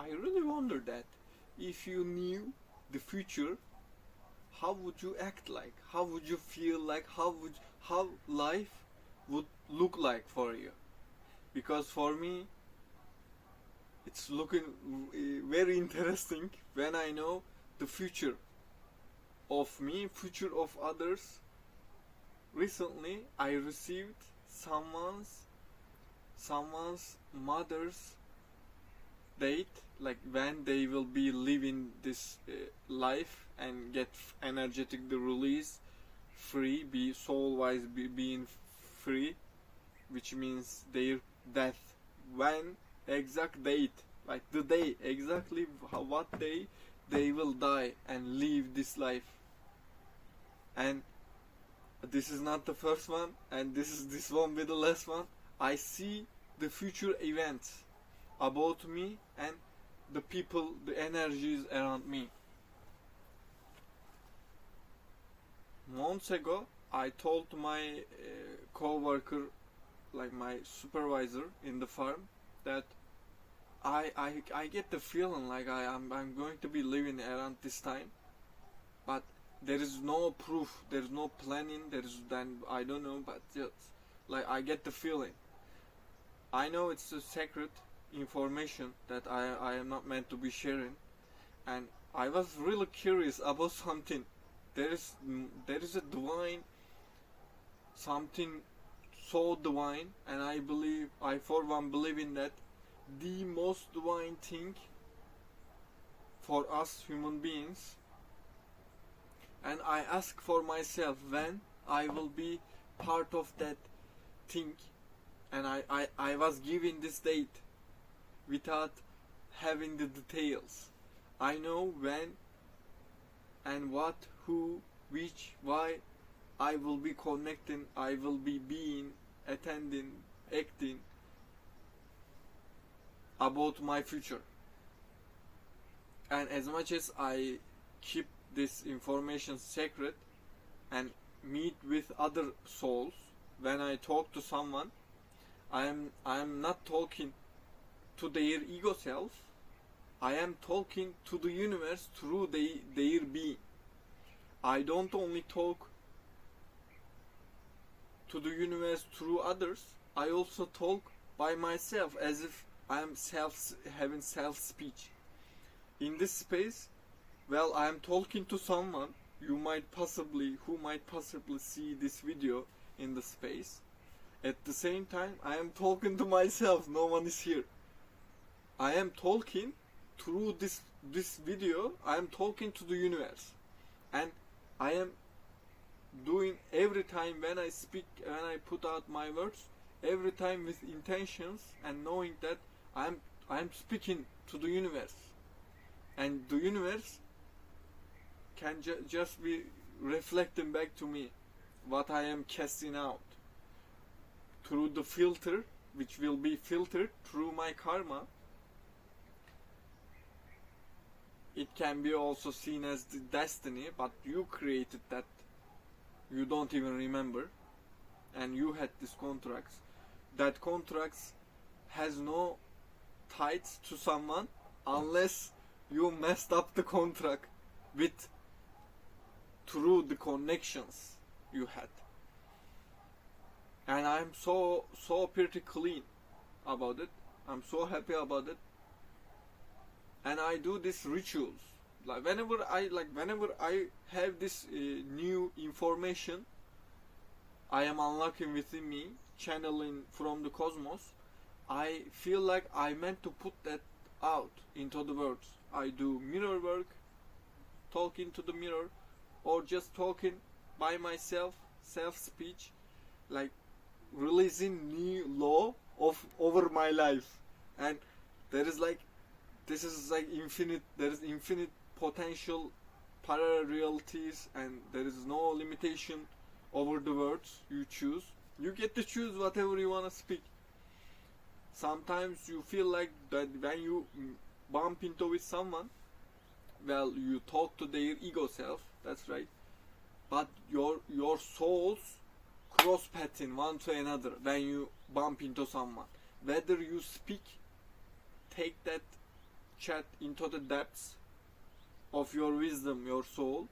I really wonder that if you knew the future, how would you act like? How would you feel like? How life would look like for you? Because for me, it's looking very interesting when I know the future of me, future of others. Recently, I received someone's mother's date, like when they will be living this life and get energetic, the release, free, be soul wise, being free, which means their death. When exact date, like the day exactly, what day they will die and leave this life. And this is not the first one, and this won't be the last one. I see the future events about me and the people, the energies around me. Months ago, I told my co-worker, like my supervisor in the farm, that I get the feeling like I'm going to be living around this time, but there is no proof, there is no planning, I don't know, but just like I get the feeling. I know it's a secret information that I am not meant to be sharing, and I was really curious about something. There is a divine, something so divine, and I for one believe in that, the most divine thing for us human beings. And I ask for myself when I will be part of that thing, and I was given this date without having the details. I know when and what, who, which, why I will be connecting, I will be being, attending, acting about my future. And as much as I keep this information secret and meet with other souls, when I talk to someone, I am not talking to their ego self. I am talking to the universe through their being. I don't only talk to the universe through others, I also talk by myself as if I am having self-speech. In this space, well, I am talking to someone who might possibly see this video in the space. At the same time, I am talking to myself, no one is here. I am talking through this video, I am talking to the universe. And I am doing every time when I speak, when I put out my words, every time with intentions and knowing that I am speaking to the universe. And the universe can just be reflecting back to me what I am casting out through the filter, which will be filtered through my karma. It can be also seen as the destiny, but you created that, you don't even remember, and you had this contracts. That contracts has no ties to someone unless you messed up the contract with through the connections you had. And I'm so pretty clean about it. I'm so happy about it. And I do these rituals. Like whenever I have this new information, I am unlocking within me, channeling from the cosmos. I feel like I meant to put that out into the world. I do mirror work, talking to the mirror, or just talking by myself, self-speech, like releasing new law over my life. And there is like, this is like infinite, there is infinite potential, parallel realities, and there is no limitation over the words you choose. You get to choose whatever you want to speak. Sometimes you feel like that when you bump into with someone, well, you talk to their ego self, that's right, but your souls cross-pathing one to another when you bump into someone. Whether you speak, take that chat into the depths of your wisdom, your soul,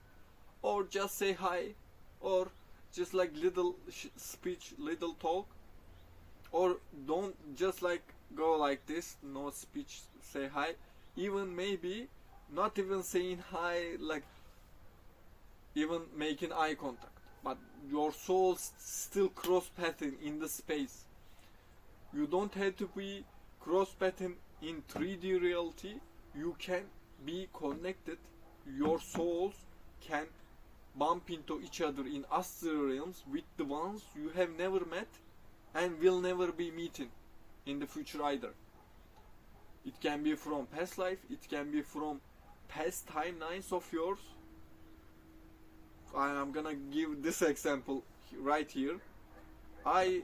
or just say hi, or just like little speech, little talk, or don't just like go like this, no speech, say hi, even maybe not even saying hi, like even making eye contact, but your soul still cross-pathing in the space. You don't have to be cross-pathing in 3D reality. You can be connected. Your souls can bump into each other in astral realms with the ones you have never met and will never be meeting in the future either. It can be from past life, it can be from past timelines of yours. I'm gonna give this example right here. I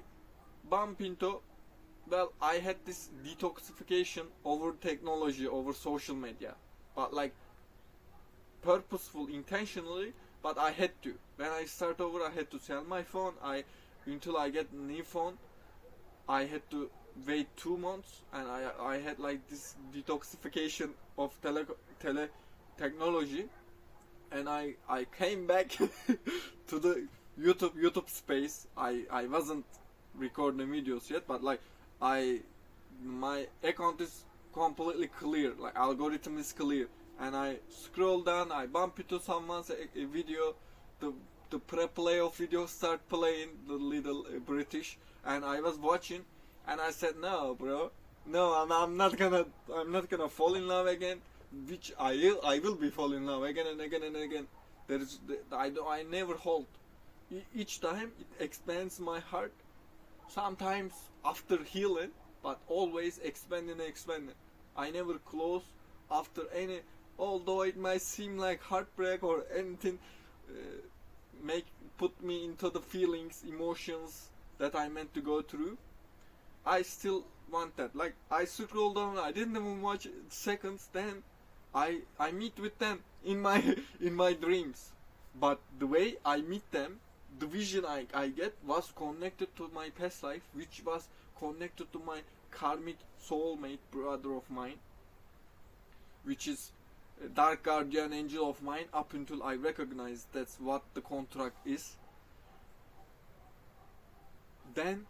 bump into, well, I had this detoxification over technology, over social media, but like purposeful, intentionally, but I had to. When I start over, I had to sell my phone. Until I get a new phone, I had to wait 2 months, and I had like this detoxification of technology, and I came back to the YouTube space. I wasn't recording videos yet, but like my account is completely clear, like algorithm is clear, and I scroll down, I bump into someone's a video, the pre-play of video start playing, the little British, and I was watching, and I said, no bro, no, I'm not gonna fall in love again, which I will be falling in love again and again and again. I never halt. Each time it expands my heart, sometimes after healing, but always expanding. I never close after any, although it might seem like heartbreak or anything, put me into the feelings, emotions that I meant to go through. I still want that. Like I scroll down, I didn't even watch seconds, then I meet with them in my dreams. But the way I meet them, the vision I get was connected to my past life, which was connected to my karmic soulmate brother of mine, which is a dark guardian angel of mine, up until I recognized that's what the contract is. Then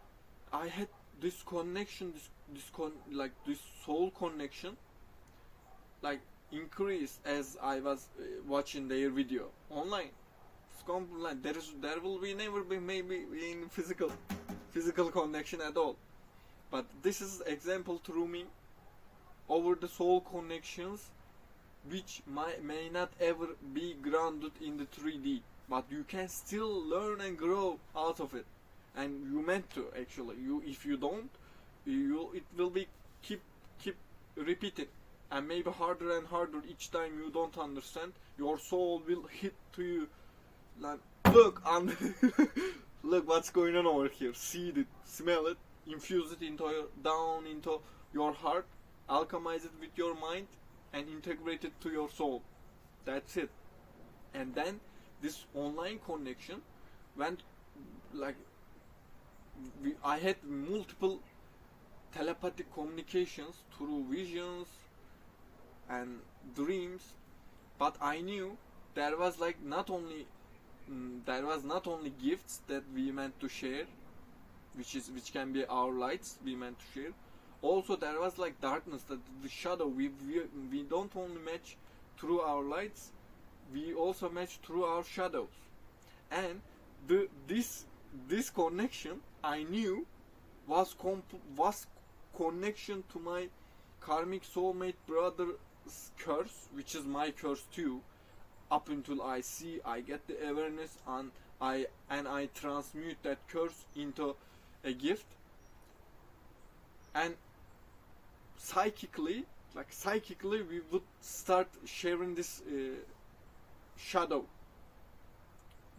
I had this connection, this soul connection, like increased as I was watching their video online. Like there will never be maybe in physical connection at all, but this is example through me over the soul connections, which may not ever be grounded in the 3D, but you can still learn and grow out of it, and you meant to actually. If you don't, it will be keep repeating, and maybe harder and harder each time you don't understand. Your soul will hit to you. Like, look, look what's going on over here. See it, smell it, infuse it down into your heart, alchemize it with your mind, and integrate it to your soul. That's it. And then this online connection went like I had multiple telepathic communications through visions and dreams, but I knew there was not only gifts that we meant to share, which can be our lights we meant to share. Also there was like darkness, that the shadow we don't only match through our lights, we also match through our shadows. And this connection I knew was connection to my karmic soulmate brother's curse, which is my curse too. Up until I get the awareness, and I transmute that curse into a gift, and psychically we would start sharing this shadow,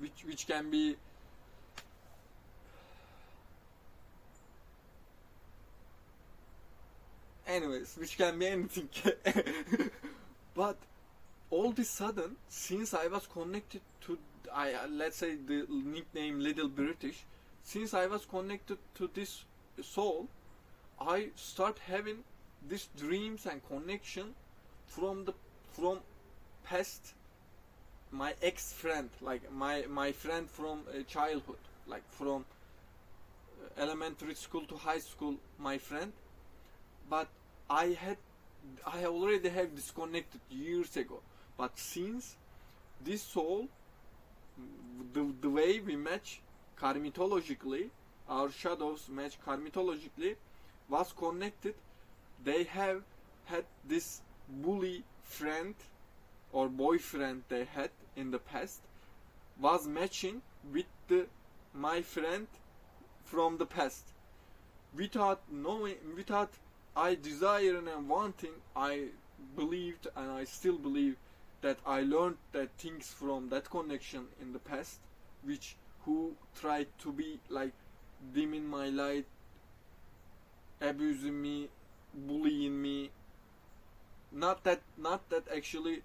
which can be which can be anything. But all of a sudden, since I was connected to, let's say the nickname Little British, since I was connected to this soul, I start having these dreams and connection from past, my ex friend, like my friend from childhood, like from elementary school to high school, my friend. But I already have disconnected years ago. But since this soul, the way we match karmitologically, our shadows match karmitologically, was connected. They have had this bully friend or boyfriend they had in the past, was matching with my friend from the past. Without knowing, without I desiring and wanting, I believed and I still believe that I learned that things from that connection in the past, which who tried to be like dimming my light, abusing me, bullying me. Not that actually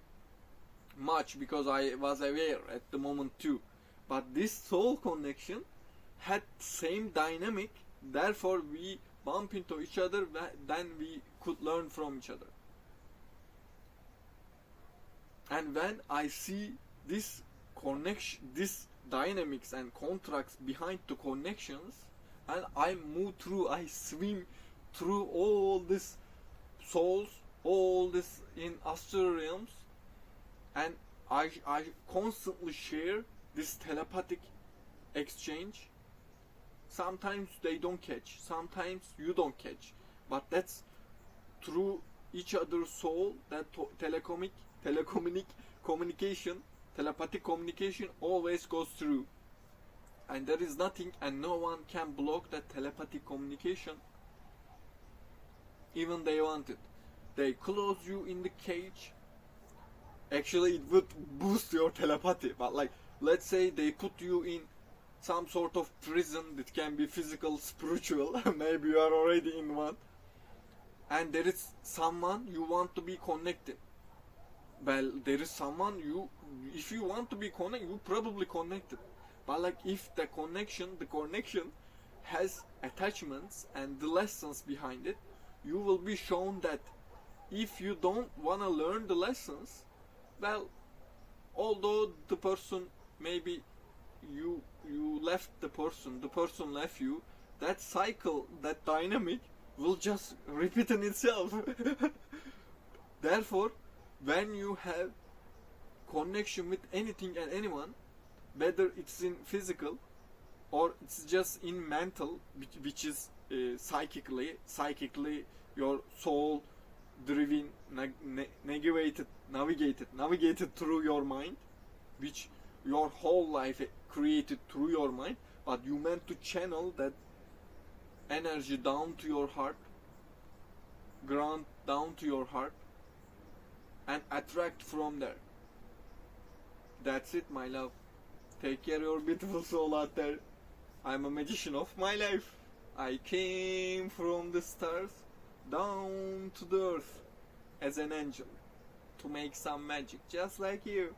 much, because I was aware at the moment too. But this soul connection had same dynamic. Therefore, we bump into each other. Then we could learn from each other. And when I see this connection, this dynamics and contracts behind the connections, and I move through, I swim through all this souls, all this in astral realms, and I constantly share this telepathic exchange. Sometimes they don't catch, sometimes you don't catch, but that's through each other's soul, that communication, telepathic communication always goes through, and there is nothing and no one can block that telepathic communication, even they want it. They close you in the cage. Actually, it would boost your telepathy, but like, let's say they put you in some sort of prison that can be physical, spiritual, maybe you are already in one, and there is someone you want to be connected. Well, there is someone if you want to be connected, you probably connected. But like, if the connection has attachments and the lessons behind it, you will be shown that if you don't want to learn the lessons, well, although the person, maybe you left the person left you, that cycle, that dynamic will just repeat in itself. Therefore, when you have connection with anything and anyone, whether it's in physical or it's just in mental, which is psychically your soul driven, navigated through your mind, which your whole life created through your mind, but you meant to channel that energy down to your heart, ground down to your heart, and attract from there. That's it, my love. Take care of your beautiful soul out there. I'm a magician of my life. I came from the stars down to the earth as an angel to make some magic, just like you.